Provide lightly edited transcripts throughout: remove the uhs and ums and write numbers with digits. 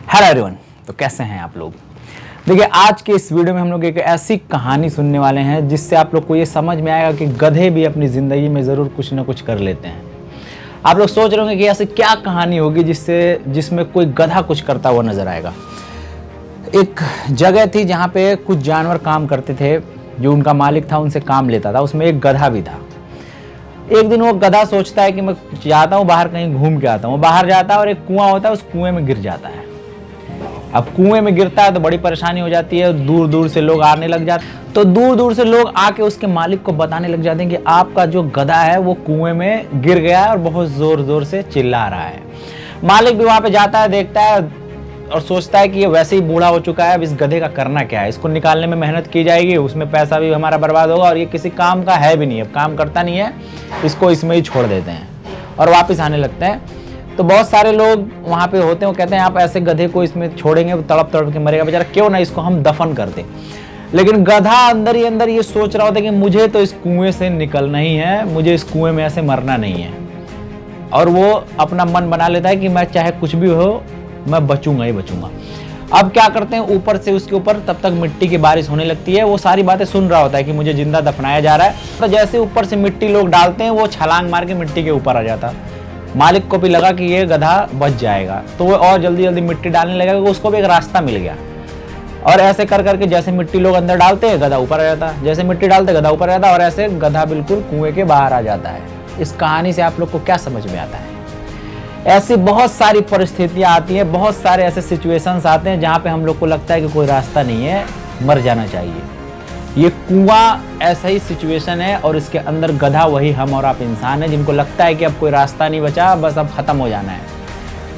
Hello everyone, तो कैसे हैं आप लोग। देखिए, आज के इस वीडियो में हम लोग एक ऐसी कहानी सुनने वाले हैं जिससे आप लोग को ये समझ में आएगा कि गधे भी अपनी ज़िंदगी में ज़रूर कुछ ना कुछ कर लेते हैं। आप लोग सोच रहे होंगे कि ऐसी क्या कहानी होगी जिसमें कोई गधा कुछ करता हुआ नजर आएगा। एक जगह थी जहाँ पे कुछ जानवर काम करते थे, जो उनका मालिक था उनसे काम लेता था। उसमें एक गधा भी था। एक दिन वो गधा सोचता है कि मैं जाता हूँ बाहर, कहीं घूम के आता हूँ। वो बाहर जाता है और एक कुआं होता है, उस कुएं में गिर जाता है। अब कुएं में गिरता है तो बड़ी परेशानी हो जाती है। दूर दूर से लोग आने लग जाते, तो दूर दूर से लोग आके उसके मालिक को बताने लग जाते हैं कि आपका जो गधा है वो कुएं में गिर गया है और बहुत जोर जोर से चिल्ला रहा है। मालिक भी वहां पे जाता है, देखता है और सोचता है कि ये वैसे ही बूढ़ा हो चुका है, अब इस गधे का करना क्या है। इसको निकालने में मेहनत की जाएगी, उसमें पैसा भी हमारा बर्बाद होगा और ये किसी काम का है भी नहीं, अब काम करता नहीं है, इसको इसमें ही छोड़ देते हैं और वापस आने लगते हैं। तो बहुत सारे लोग वहाँ पे होते हैं, वो कहते हैं आप ऐसे गधे को इसमें छोड़ेंगे तड़प तड़प के मरेगा बेचारा, क्यों ना इसको हम दफन कर दें। लेकिन गधा अंदर ही अंदर ये सोच रहा होता है कि मुझे तो इस कुएं से निकलना ही है, मुझे इस कुएं में ऐसे मरना नहीं है। और वो अपना मन बना लेता है कि मैं चाहे कुछ भी हो, मैं बचूंगा ही बचूंगा। अब क्या करते हैं, ऊपर से उसके ऊपर तब तक मिट्टी की बारिश होने लगती है। वो सारी बातें सुन रहा होता है कि मुझे जिंदा दफनाया जा रहा है। तो जैसे ऊपर से मिट्टी लोग डालते हैं, वो छलांग मार के मिट्टी के ऊपर आ जाता। मालिक को भी लगा कि ये गधा बच जाएगा, तो वो और जल्दी जल्दी मिट्टी डालने लगा, क्योंकि उसको भी एक रास्ता मिल गया। और ऐसे कर करके जैसे मिट्टी लोग अंदर डालते हैं, गधा ऊपर आ जाता, जैसे मिट्टी डालते गधा ऊपर आ जाता, और ऐसे गधा बिल्कुल कुएं के बाहर आ जाता है। इस कहानी से आप लोग को क्या समझ में आता है? ऐसी बहुत सारी परिस्थितियां आती हैं, बहुत सारे ऐसे सिचुएशंस आते हैं जहां पे हम लोग को लगता है कि कोई रास्ता नहीं है, मर जाना चाहिए। ये कुआं ऐसा ही सिचुएशन है और इसके अंदर गधा वही हम और आप इंसान है, जिनको लगता है कि अब कोई रास्ता नहीं बचा, बस अब खत्म हो जाना है।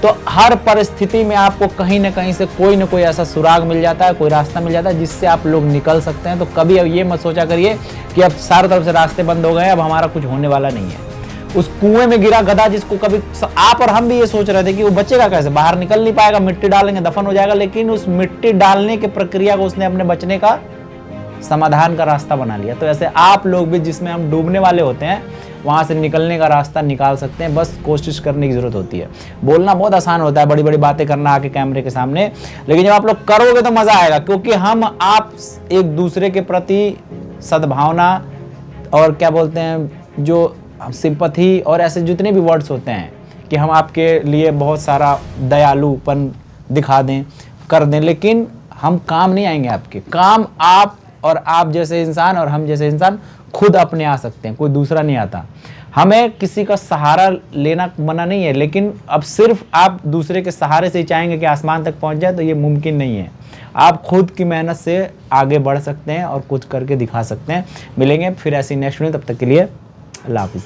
तो हर परिस्थिति में आपको कहीं ना कहीं से कोई ना कोई ऐसा सुराग मिल जाता है, कोई रास्ता मिल जाता है जिससे आप लोग निकल सकते हैं। तो कभी अब ये मत सोचा करिए कि अब चारों तरफ से रास्ते बंद हो गए, अब हमारा कुछ होने वाला नहीं है। उस कुएं में गिरा गधा, जिसको कभी आप और हम भी ये सोच रहे थे कि वो बचेगा कैसे, बाहर निकल नहीं पाएगा, मिट्टी डालेंगे दफन हो जाएगा, लेकिन उस मिट्टी डालने की प्रक्रिया को उसने अपने बचने का समाधान का रास्ता बना लिया। तो ऐसे आप लोग भी, जिसमें हम डूबने वाले होते हैं, वहां से निकलने का रास्ता निकाल सकते हैं। बस कोशिश करने की जरूरत होती है। बोलना बहुत आसान होता है, बड़ी बड़ी बातें करना आके कैमरे के सामने, लेकिन जब आप लोग करोगे तो मजा आएगा, क्योंकि हम आप एक दूसरे के प्रति सद्भावना और क्या बोलते हैं, जो सिंपैथी और ऐसे जितने भी वर्ड्स होते हैं कि हम आपके लिए बहुत सारा दयालुपन दिखा दें, कर दें, लेकिन हम काम नहीं आएंगे आपके। काम आप और आप जैसे इंसान और हम जैसे इंसान खुद अपने आ सकते हैं, कोई दूसरा नहीं आता। हमें किसी का सहारा लेना मना नहीं है, लेकिन अब सिर्फ आप दूसरे के सहारे से ही चाहेंगे कि आसमान तक पहुंच जाए, तो ये मुमकिन नहीं है। आप खुद की मेहनत से आगे बढ़ सकते हैं और कुछ करके दिखा सकते हैं। मिलेंगे फिर ऐसी नेक्स्ट वीडियो, तब तक के लिए अल्लाह हाफिज़।